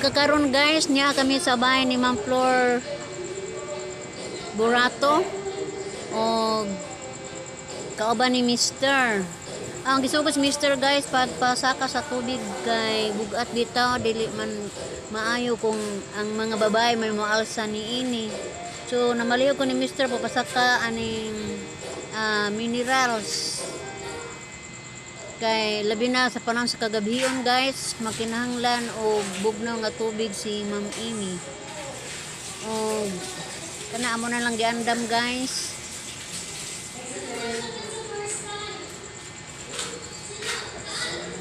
kakaron guys niya kami sa bahay ni Ma'am Flor Burato o kauban ni Mr. Ang gisugod si Mr. guys pagpasaka sa tubig kay bugat bitaw dili man maayo kung ang mga babae may moalsa ni ini. So namaliw ko ni Mr. papasaka aning minerals. Kay labi na sa panahon sa kagabion guys, makinahanglan o bugnaw nga tubig si Ma'am Amy. O kana amo na lang giandam guys.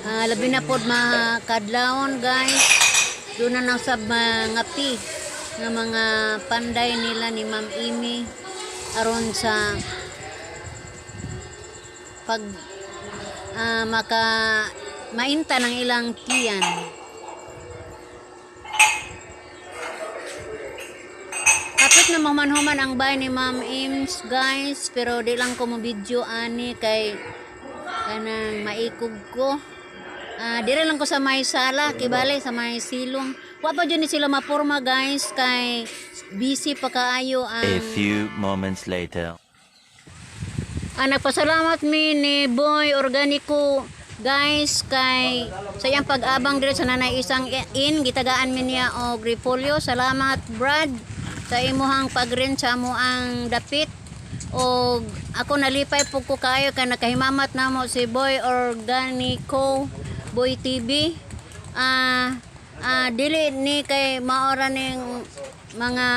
Labi na pod makadlawon guys. Doon na nang sa mga pi nga mga panday nila ni Ma'am Amy aron sa pag mainta ng ilang tiyan. Kapit na mamanhuman ang bahay ni Ma'am Ims guys, pero di lang ko mo-video ani kay kanang maikog ko. Dire lang ko sa may sala, kibali sa may silong. Wa pa dyan ni sila maporma guys kay busy pa kaayo ang A few moments later. Nagpasalamat mi ni Boy Organico guys kay sa iyang pag-abang dire sa nanay isang gitagaan mi niya og repolyo. Salamat Brad sa imuhang pag-rent sa mo ang dapit og ako nalipay pug ko kayo kay nakahimamat namo si Boy Organico Boy TV. Dili ni kay maora ning mga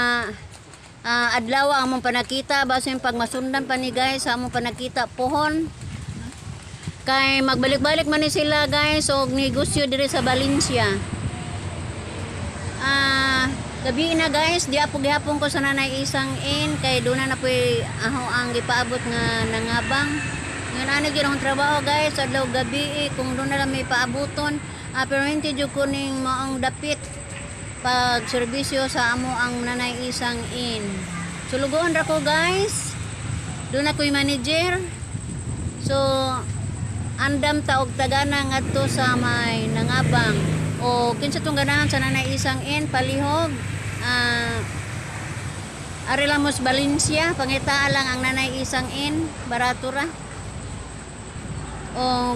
adlaw ang mong panakita basin pag masundan pa ni guys sa among panakita pohon kay magbalik-balik man ni sila guys og negosyo diri sa Valencia. Gabi na guys di apo gihapon ko sa nanay isang kay doon na poy aho ang gipaabot nga nangabang ngayon ani gyud ang trabaho guys adlaw gabi kung doon na lang may paabuton pero hindi jud ko ning maong dapit pag serbisyo sa amo ang nanay isang sulugon ra ko guys doon ako'y manager so andam ta og tagana ngadto sa may nangabang o kinsa tong ganahan sa nanay isang palihog Arelamos Valencia pangita lang ang nanay isang barato ra o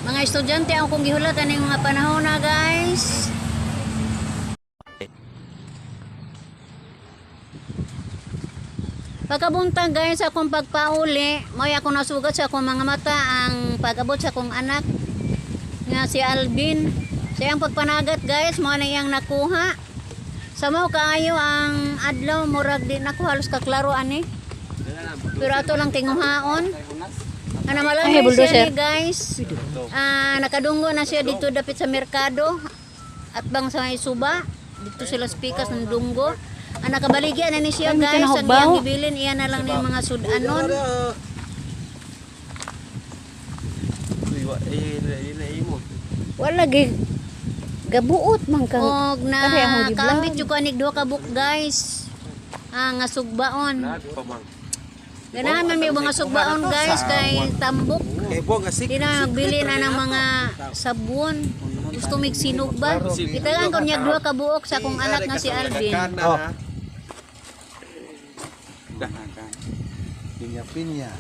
mga estudyante ang kong gihulat kaning mga panahon na guys. Pagkabuntag guys akong pagpauli, may ako nasugat sa akong mga mata ang pagabot sa akong anak nga si Alvin. Siya ang pagpanagat guys, mo na iyang nakuha. Sa mo kaayo ang adlaw murag di nako halos kaklaro ani. Pero ato lang tinguhaon. Malami siya ni guys. Nakadunggo na siya dito dapit sa merkado at bang sa may suba dito sila speakers ng dunggo. Nakabaligyan na ni siya guys ang iyang gibilin iyan na lang ni mga sudanon. Wala gabuot man ka. Og na kaambit jud ko anig duha ka book guys. Nga sugbaon. Ganahan man may mga sugbaon guys kay tambok. Di na nagbili na ng mga sabon. Gusto mig sinog ba? Kita lang kung niya duha ka buok sa akong anak nga si Alvin. Pinya.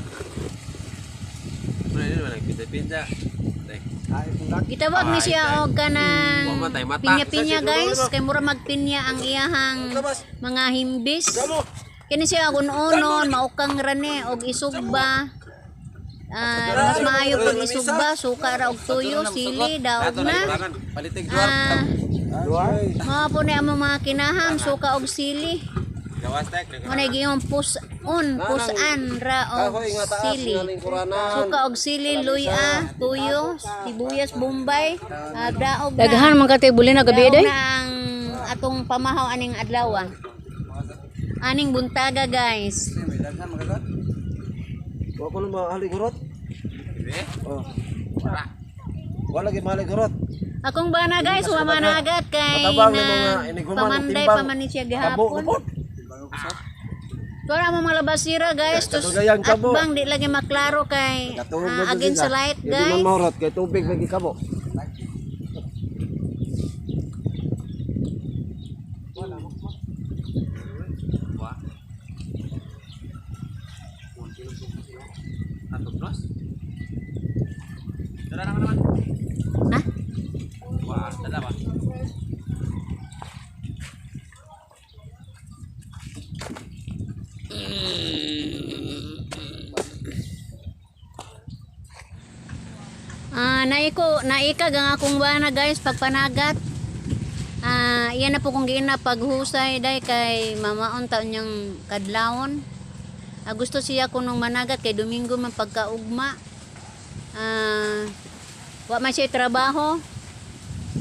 Gitawag ni siya og kanang pinya-pinya guys kay mura magpinya ang iyahang mga himbis. Kini siya unon maukang rane og isugba. Mas maayo pag isugba suka ra og tuyo sili daog na. Mao po ni among mga kinahang suka og sili. Muna giyong pusan ra og sili. Suka og sili luya, tuyo, sibuyas, bombay, daog na. Daghan man katay buli na gabi day. Ang atong pamahaw aning adlaw. Aning buntaga guys. Wa ko na haligurot. Wala gi maligurot. Akong bana guys, wa managat kay na pamanday pa man ni siya gihapon. Tuwa mo mga labasira guys, tos at bang di lagi maklaro kay against sa light guys. Di man mahurot kay tubig lagi kabo. Naikag ang akong bana guys pagpanagat. Iyan na po kung gina paghusay day kay mamaon taon niyang kadlawon. Gusto siya kunong managat kay Domingo man pagkaugma. Wa man siya trabaho.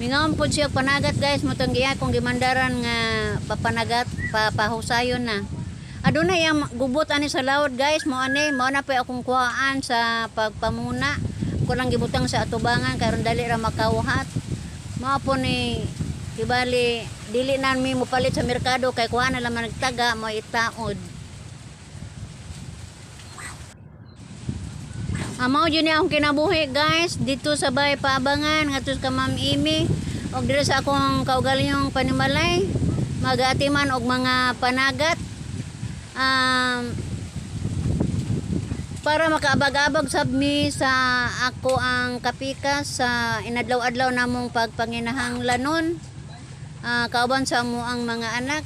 Mingaon po siya panagat guys, motong giya kung gimandaran nga papanagat, papahusayon na. Aduna yang gubot ani sa laod guys, mo na pa akong kuhaan sa pagpamuna. Ko lang gibutang sa atubangan karon dali ra makawhat. Mao po ni kibali dili na mi mopalit sa merkado kay kuha na lang nagtaga mo itaod. Mao yun ni akong kinabuhi guys dito sa Bay Paabangan ngadto ka Ma'am Amy og diri sa akong kaugalingong panimalay magatiman og mga panagat para makaabag-abag sabmi sa ako ang kapikas sa inadlaw-adlaw namong pagpanginahanglanon kauban sa amo ang mga anak.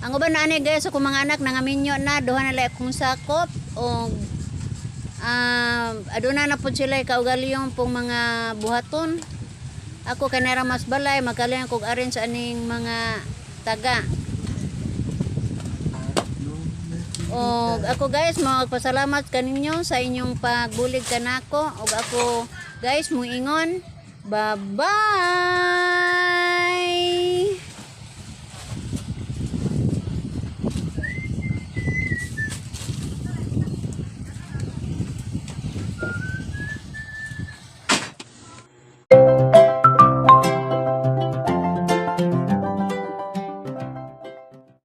Ang uban na ani guys ako mga anak nangaminyo na duha na lay akong sakop og aduna na po sila kaugaliyong pong mga buhaton. Ako kanera mas balay magaling kog arin sa aning mga taga. Og ako guys magpasalamat kaninyo sa inyong pagbulig kanako og ako guys muingon bye bye.